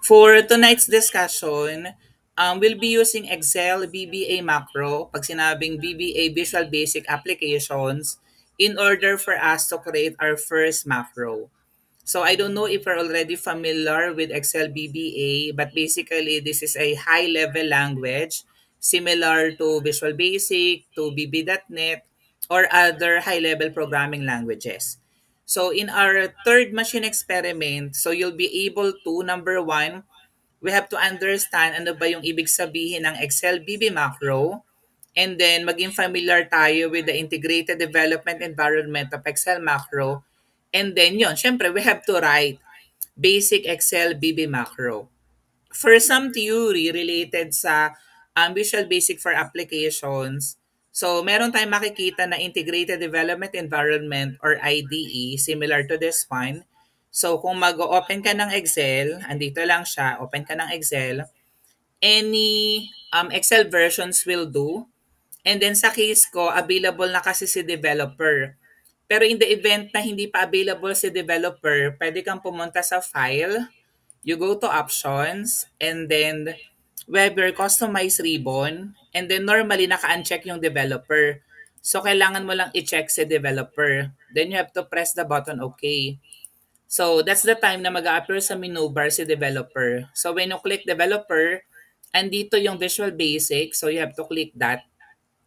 For tonight's discussion, we'll be using Excel VBA macro, pag sinabing VBA Visual Basic Applications, in order for us to create our first macro. So I don't know if you're already familiar with Excel VBA, but basically this is a high-level language similar to Visual Basic, to VB.NET, or other high-level programming languages. So in our third machine experiment, so you'll be able to, number one, we have to understand ano ba yung ibig sabihin ng Excel VB macro, and then maging familiar tayo with the integrated development environment of Excel macro. And then yun, syempre we have to write basic Excel VB macro. For some theory related sa Visual Basic for Applications, so meron tayong makikita na Integrated Development Environment or IDE, similar to this one. So kung mag-open ka ng Excel, andito lang siya, open ka ng Excel, any Excel versions will do. And then sa case ko, available na kasi si developer. Pero in the event na hindi pa available si developer, pwede kang pumunta sa file, you go to options, and then whether customize ribbon, and then normally naka-uncheck yung developer. So kailangan mo lang i-check si developer. Then you have to press the button OK. So that's the time na mag-a-appear sa menu bar si developer. So when you click developer, andito yung Visual Basic. So you have to click that.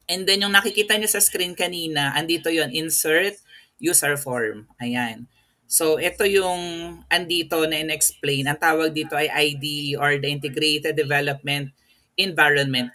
And then yung nakikita nyo sa screen kanina, andito yon, insert user form. Ayan. So ito yung andito na in-explain. Ang tawag dito ay ID or the Integrated Development Environment.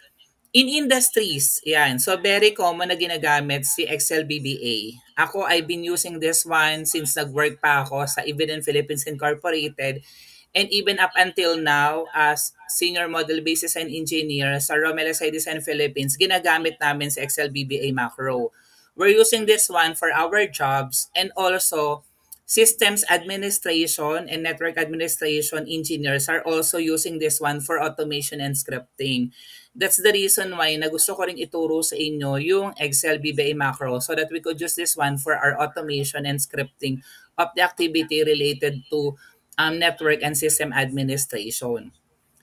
In industries, yan. So very common na ginagamit si Excel VBA. Ako, I've been using this one since nag-work pa ako sa Eviden Philippines Incorporated. And even up until now, as Senior Model Basis and Engineer sa Romel SI Design Philippines, ginagamit namin sa Excel VBA macro. We're using this one for our jobs, and also systems administration and network administration engineers are also using this one for automation and scripting. That's the reason why na gusto ko rin ituro sa inyo yung Excel VBA macro so that we could use this one for our automation and scripting of the activity related to network and system administration.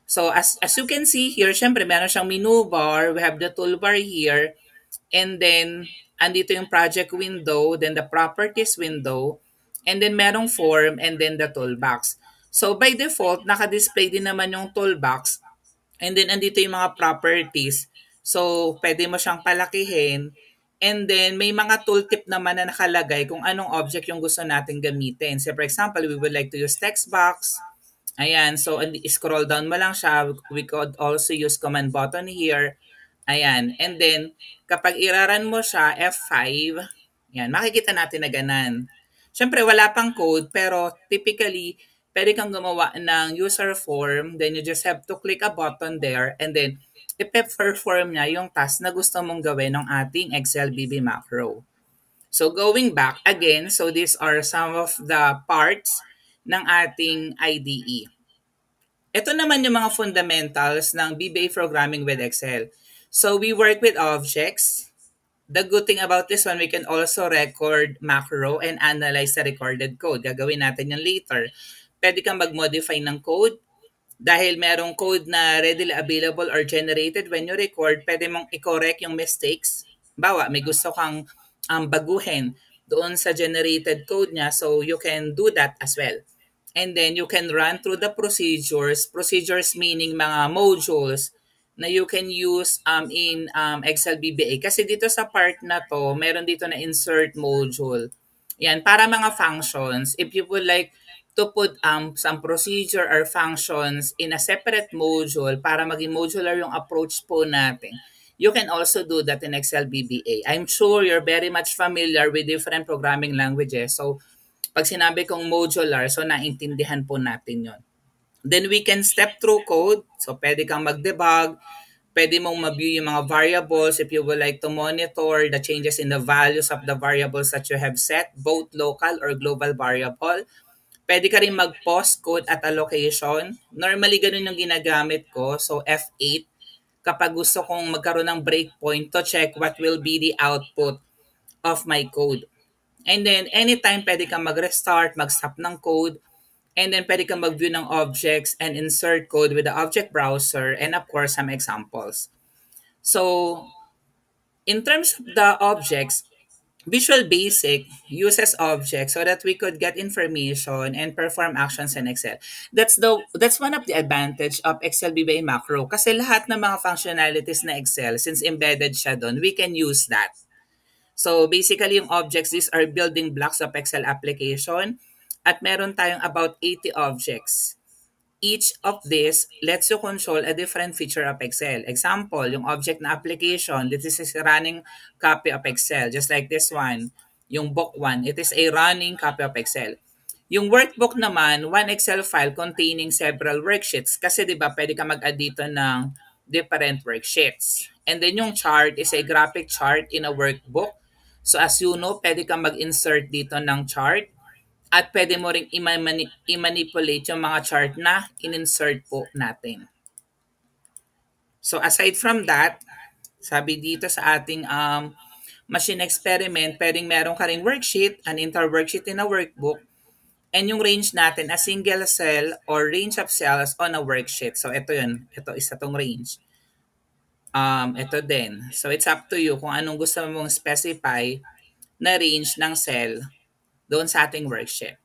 So as you can see here, syempre meron siyang menu bar, we have the toolbar here, and then andito yung project window, then the properties window, and then merong form, and then the toolbox. So by default, naka-display din naman yung toolbox, and then andito yung mga properties. So pwede mo siyang palakihin, and then may mga tooltip naman na nakalagay kung anong object yung gusto natin gamitin. So for example, we would like to use text box. Ayan, so scroll down mo lang siya. We could also use command button here. Ayan, and then kapag iraran mo siya, F5, yan, makikita natin na ganan. Siyempre, wala pang code, pero typically, pwede kang gumawa ng user form, then you just have to click a button there, and then ipe-perform niya yung task na gusto mong gawin ng ating Excel VB macro. So going back again, so these are some of the parts ng ating IDE. Ito naman yung mga fundamentals ng VBA programming with Excel. So we work with objects. The good thing about this one, we can also record macro and analyze the recorded code. Gagawin natin yan later. Pwede kang mag-modify ng code. Dahil merong code na readily available or generated when you record, pwede mong i-correct yung mistakes. Bawa, may gusto kang baguhin doon sa generated code niya, so you can do that as well. And then you can run through the procedures meaning mga modules na you can use in Excel VBA. Kasi dito sa part na to, meron dito na insert module. Yan, para mga functions. If you would like to put some procedure or functions in a separate module para maging modular yung approach po natin, you can also do that in Excel VBA. I'm sure you're very much familiar with different programming languages. So, pag sinabi kong modular, so naintindihan po natin yon. Then we can step through code. So pwede kang mag-debug, pwede mong ma-view yung mga variables if you would like to monitor the changes in the values of the variables that you have set, both local or global variable. Pwede ka rin mag-pause code at allocation. Normally, ganun yung ginagamit ko. So F8, kapag gusto kong magkaroon ng breakpoint to check what will be the output of my code. And then, anytime pwede kang mag-restart, mag-stop ng code. And then pwede kang mag-view ng objects and insert code with the object browser and of course some examples. So in terms of the objects, Visual Basic uses objects so that we could get information and perform actions in Excel. That's one of the advantage of Excel VBA macro kasi lahat ng mga functionalities na Excel since embedded siya doon, we can use that. So basically yung objects, these are building blocks of Excel application at meron tayong about 80 objects. Each of this lets you control a different feature of Excel. Example, yung object na application, this is a running copy of Excel. Just like this one, yung book 1, it is a running copy of Excel. Yung workbook naman, one Excel file containing several worksheets. Kasi di ba pwede ka mag-add dito ng different worksheets. And then yung chart is a graphic chart in a workbook. So as you know, pwede ka mag-insert dito ng chart at pwede mo ring i-manipulate yung mga chart na in-insert po natin. So aside from that, sabi dito sa ating machine experiment, pwedeng meron ka ring worksheet, an entire worksheet in a workbook, and yung range natin, a single cell or range of cells on a worksheet. So ito yun, ito isa tong range. Ito din. So it's up to you kung anong gusto mong specify na range ng cell doon sa ating worksheet.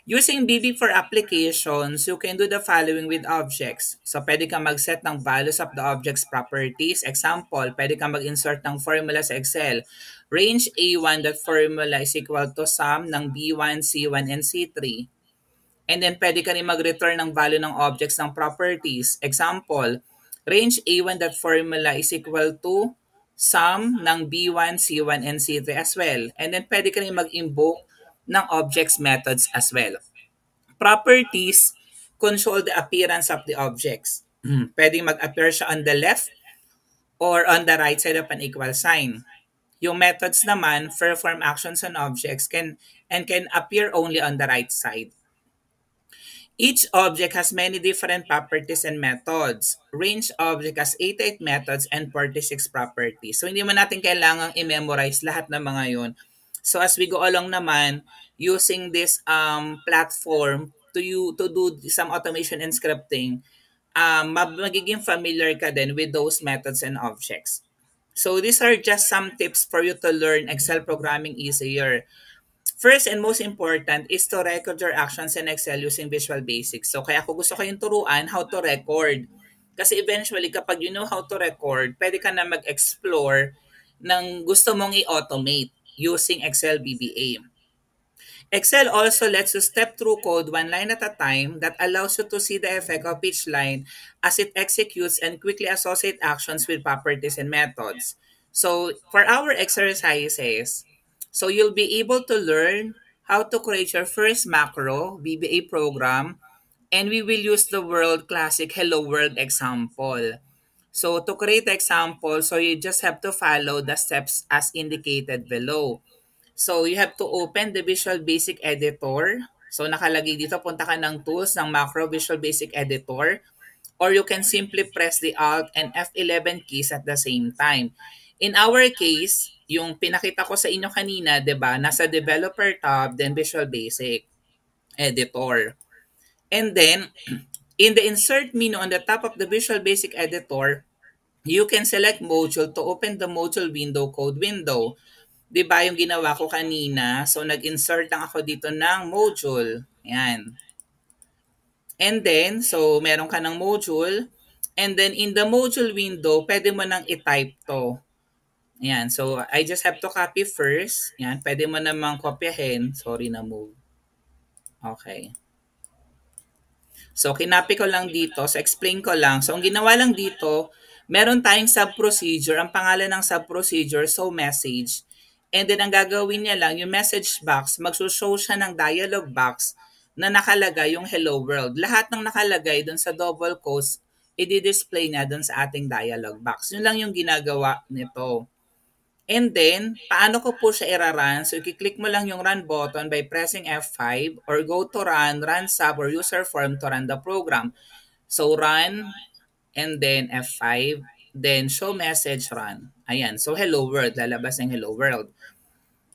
Using VB for applications, you can do the following with objects. So, pwede kang mag-set ng values of the object's properties. Example, pwede kang mag-insert ng formula sa Excel. Range A1 that formula is equal to sum ng B1, C1, and C3. And then, pwede ka rin mag-return ng value ng objects ng properties. Example, range A1 that formula is equal to sum ng B1, C1, and C3 as well. And then, pwede ka rin mag-invoke ng objects methods as well. Properties control the appearance of the objects. Pwedeng mag-appear siya on the left or on the right side of an equal sign. Yung methods naman perform actions on objects can appear only on the right side. Each object has many different properties and methods. Range object has 88 methods and 46 properties. So hindi mo natin kailangang i-memorize lahat ng mga yun. So as we go along naman, using this platform to do some automation and scripting, magiging familiar ka din with those methods and objects. So these are just some tips for you to learn Excel programming easier. First and most important is to record your actions in Excel using Visual Basic. So kaya ako gusto kayong turuan how to record. Kasi eventually kapag you know how to record, pwede ka na mag-explore ng gusto mong i-automate using Excel VBA. Excel also lets you step through code one line at a time that allows you to see the effect of each line as it executes and quickly associate actions with properties and methods. So for our exercises, so you'll be able to learn how to create your first macro VBA program, and we will use the world classic Hello World example. So to create the example, so you just have to follow the steps as indicated below. So you have to open the Visual Basic Editor. So nakalagay dito, punta ka ng tools ng Macro Visual Basic Editor, or you can simply press the Alt and F11 keys at the same time. In our case, yung pinakita ko sa inyo kanina, 'di ba? Nasa Developer tab, then Visual Basic Editor. And then in the Insert menu on the top of the Visual Basic Editor, you can select module to open the module window code window. 'Di ba yung ginawa ko kanina? So nag-insert lang ako dito ng module. Ayan. And then, so meron ka ng module. And then in the module window, pwede mo nang i-type to. Ayan. So I just have to copy first. Ayan. Pwede mo namang kopyahin. Sorry na move. Okay. So, kinapi ko lang dito. So, explain ko lang. So, ang ginawa lang dito, meron tayong sub-procedure. Ang pangalan ng sub-procedure, so message. And then, ang gagawin niya lang, yung message box, magsushow siya ng dialog box na nakalagay yung hello world. Lahat ng nakalagay dun sa double quotes, i-display niya dun sa ating dialog box. Yun lang yung ginagawa nito. And then, paano ko po siya i-run? So, i-click mo lang yung run button by pressing F5 or go to run sub or user form to run the program. So, run and then F5, then show message run. Ayan. So, hello world. Lalabas ng hello world.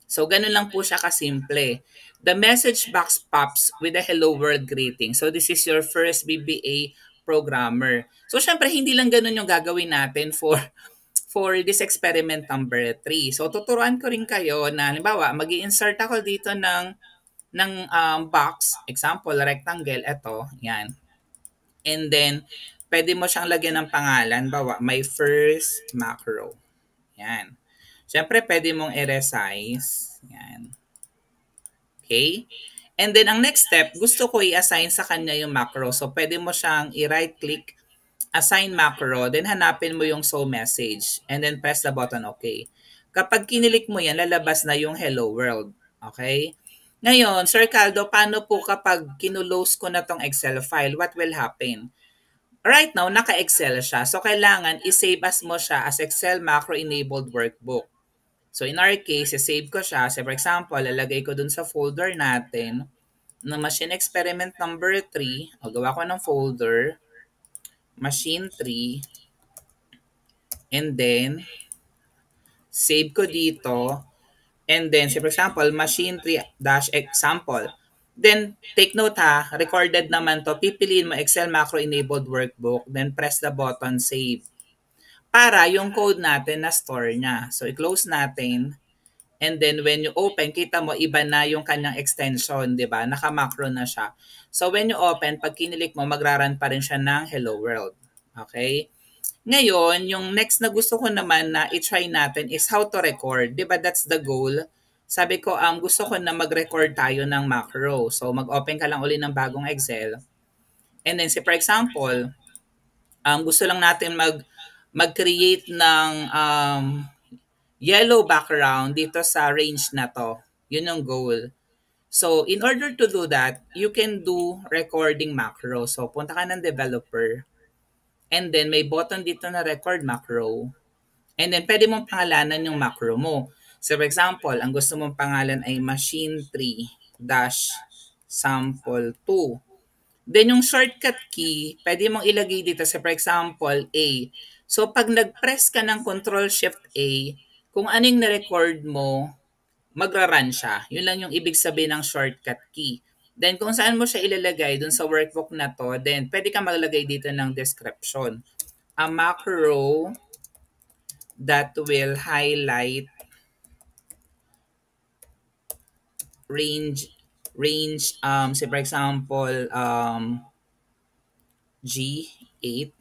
So, ganun lang po siya kasimple. the message box pops with a hello world greeting. So this is your first BBA programmer. So syempre hindi lang ganun yung gagawin natin for this experiment number 3. So tuturuan ko rin kayo na halimbawa magi-insert ako dito ng box, example rectangle ito, yan. And then pwede mo siyang lagyan ng pangalan, bawa my first macro. Yan. Siyempre pwede mong i-resize. Yan. Okay? And then, ang next step, gusto ko i-assign sa kanya yung macro. So, pwede mo siyang i-right click, assign macro, then hanapin mo yung show message, and then press the button OK. Kapag kinilik mo yan, lalabas na yung hello world. Okay? Ngayon, Sir Caldo, paano po kapag kinulose ko na tong Excel file, what will happen? Right now, naka-Excel siya. So, kailangan i-save as mo siya as Excel macro-enabled workbook. So in our case, save ko siya. So for example, lalagay ko dun sa folder natin na machine experiment number 3. O gawa ko ng folder, machine 3. And then, save ko dito. And then, so for example, machine 3-example. Then, take note ha, recorded naman to. Pipiliin mo Excel macro enabled workbook. Then, press the button save. Para yung code natin na store niya. So, i-close natin. And then when you open, kita mo iba na yung kanyang extension, 'di ba? Naka-macro na siya. So when you open, pag kinilik mo, magraran pa rin siya ng Hello World. Okay? Ngayon, yung next na gusto ko naman na i-try natin is how to record. 'Di ba? That's the goal. Sabi ko, gusto ko na mag-record tayo ng macro. So mag-open ka lang uli ng bagong Excel. And then, for example, gusto lang natin mag-create ng yellow background dito sa range na to. Yun yung goal. So, in order to do that, you can do recording macro. So, punta ka ng developer. And then, may button dito na record macro. And then, pwede mong pangalanan yung macro mo. So, for example, ang gusto mong pangalan ay machine3-sample2. Then, yung shortcut key, pwede mong ilagay dito sa, for example, A. So, pag nag-press ka ng Control-Shift-A, kung anong na-record mo, magra-run siya. Yun lang yung ibig sabihin ng shortcut key. Then kung saan mo siya ilalagay dun sa workbook na to, then pwede ka maglagay dito ng description. A macro that will highlight range say for example G8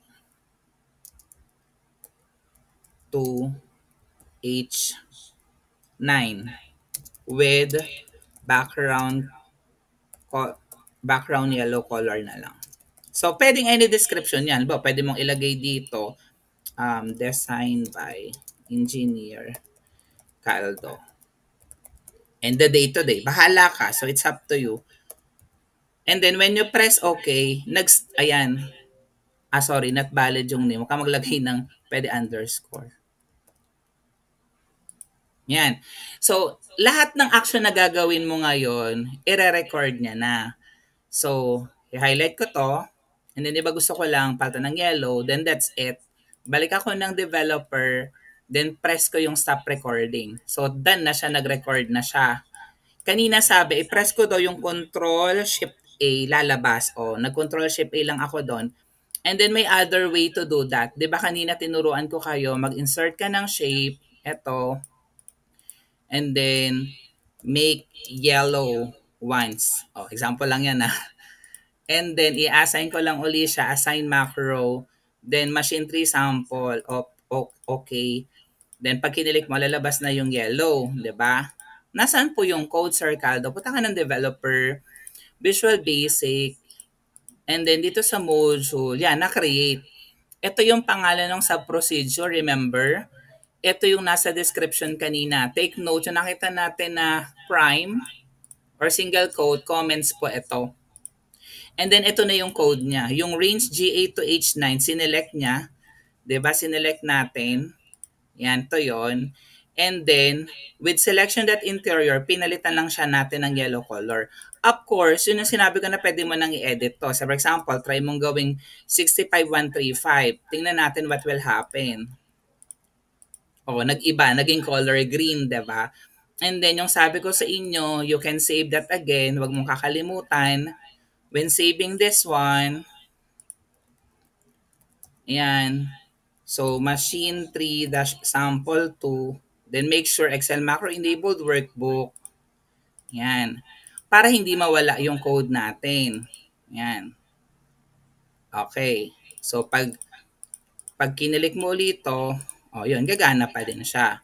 to H9 with background yellow color na lang. So, pwedeng any description yan. Ba, pwede mong ilagay dito, design by engineer Caldo. And the day-to-day. Bahala ka. So, it's up to you. And then, when you press OK, ayan. Sorry, not valid yung name. Huwag ka maglagay ng pwede underscore. Yan. So, lahat ng action na gagawin mo ngayon, i-record niya na. So, i-highlight ko to. And then, di ba gusto ko lang palitan ng yellow, then that's it. Balik ako ng developer, then press ko yung stop recording. So, done na siya, nag-record na siya. Kanina sabi, i-press ko daw yung Control-Shift-A, lalabas. O, nag-Control-Shift-A lang ako doon. And then, may other way to do that. Di ba kanina tinuruan ko kayo, mag-insert ka ng shape, eto, and then, make yellow ones. O, example lang yan And then, i-assign ko lang uli siya, assign macro, then machine 3 sample, okay. Then, pag kinilik mo, lalabas na yung yellow, di ba? Nasaan po yung code, Sir Caldo? Punta ka ng developer, Visual Basic, and then dito sa module, yan, na-create. Ito yung pangalan ng sub-procedure, remember? Ito yung nasa description kanina. Take note, yung nakita natin na prime or single quote, comments po ito. And then, ito na yung code niya. Yung range G8 to H9, sinelect niya. Diba? Sinelect natin. Yan, to yon. And then, with selection.interior, pinalitan lang siya natin ng yellow color. Of course, yun yung sinabi ko na pwede mo nang i-edit to. So, for example, try mong gawing 65135. Tingnan natin what will happen. O, nag-iba. Naging color green, diba? And then yung sabi ko sa inyo, you can save that again. Huwag mong kakalimutan. When saving this one, ayan. So, machine 3-sample 2. Then make sure Excel macro enabled workbook. Yan. Para hindi mawala yung code natin. Yan. Okay. So, pag kinilik mo ulit ito, yun, gagana pa din siya.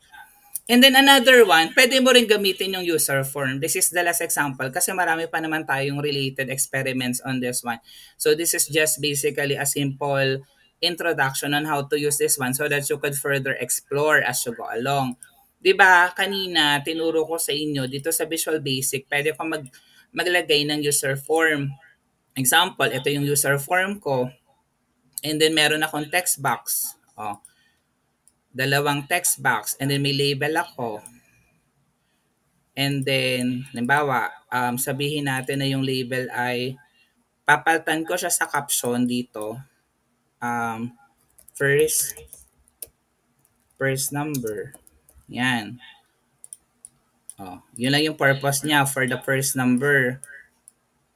And then another one, pwede mo rin gamitin yung user form. This is the last example kasi marami pa naman tayong related experiments on this one. So this is just basically a simple introduction on how to use this one so that you could further explore as you go along. 'Di ba kanina tinuro ko sa inyo dito sa Visual Basic, pwede ko maglagay ng user form. Example, ito yung user form ko. And then meron akong text box. Dalawang text box and then may label ako. And then, halimbawa, sabihin natin na yung label ay papalitan ko siya sa caption dito. Um, first, first number. Yan. Yun lang yung purpose niya for the first number.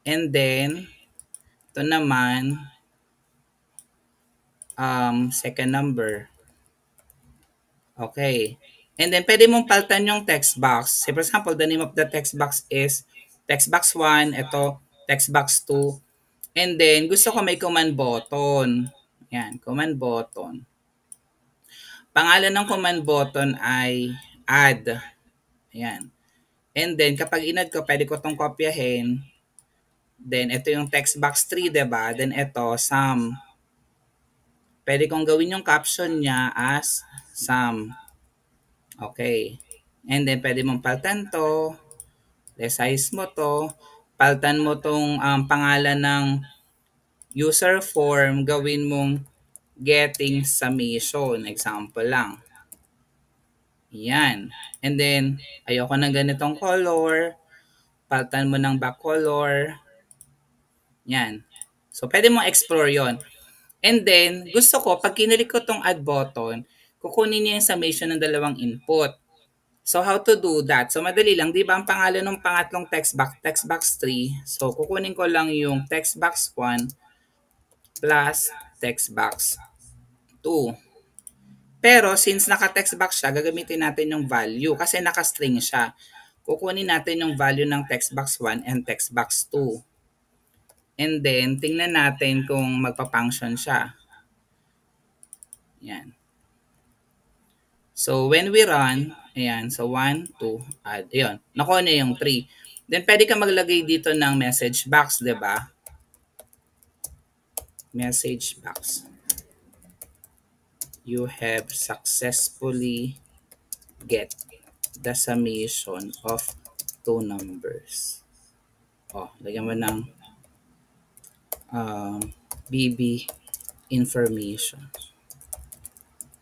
And then, ito naman, second number. Okay. And then, pwede mong palitan yung text box. Say, for example, the name of the text box is text box 1, ito, text box 2. And then, gusto ko may command button. Yan, command button. Pangalan ng command button ay add. Ayan. And then, kapag inad ko, pwede ko itong kopyahin. Then, ito yung text box 3, diba? Then, ito, sum. Pwede kong gawin yung caption niya as sum. Okay. And then, pwede mong palitan to. Resize mo to. Palitan mo tong pangalan ng user form. Gawin mong getting summation. Example lang. Yan. And then, ayoko ng ganitong color. Palitan mo ng back color. Yan. So, pwede mong explore yon. And then, gusto ko, pag kinilik ko tong add button, kukunin niya yung summation ng dalawang input. So, how to do that? So, madali lang. Di ba ang pangalan ng pangatlong text box 3. So, kukunin ko lang yung text box 1 plus text box 2. Pero, since naka-text box siya, gagamitin natin yung value kasi naka-string siya. Kukunin natin yung value ng text box 1 and text box 2. And then, tingnan natin kung magpa-function siya. Yan. So, when we run, ayan, so 1, 2, add, ayun, nakuha na yung 3. Then, pwede ka maglagay dito ng message box, di ba? Message box. You have successfully get the summation of 2 numbers. Lagyan mo ng BB information.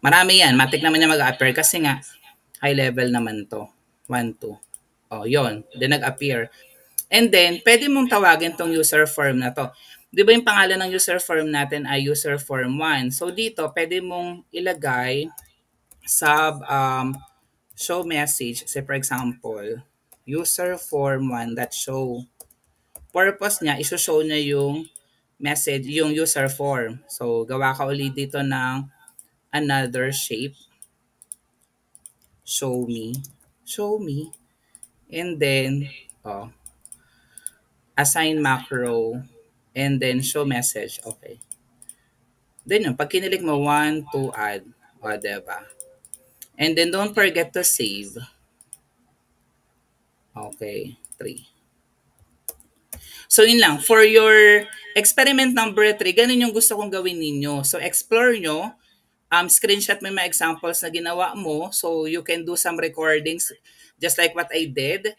Marami yan. Matik naman niya mag-appear kasi nga high level naman to. 1, 2. Yun. Then nag-appear. And then, pwede mong tawagin tong user form na to. Di ba yung pangalan ng user form natin ay user form 1? So dito, pwede mong ilagay show message. Say for example, user form 1 that show. Purpose niya, iso-show niya yung message, yung user form. So, gawa ka ulit dito ng another shape. Show me. And then, assign macro. And then, show message. Okay. Then yun, pag kinilik mo, 1, 2, add. Diba? And then, don't forget to save. Okay, 3. So, yun lang. For your experiment number 3, ganun yung gusto kong gawin ninyo. So, explore nyo. Screenshot mo yung mga examples na ginawa mo. So, you can do some recordings just like what I did.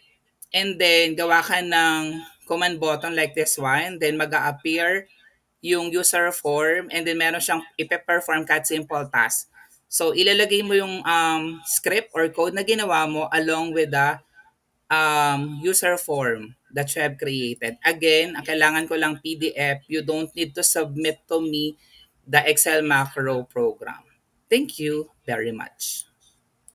And then, gawa ka ng command button like this one. Then, mag-a-appear yung user form. And then, meron siyang ipe-perform cat simple task. So, ilalagay mo yung script or code na ginawa mo along with the user form that you have created. Again, ang kailangan ko lang PDF. You don't need to submit to me the Excel macro program. Thank you very much.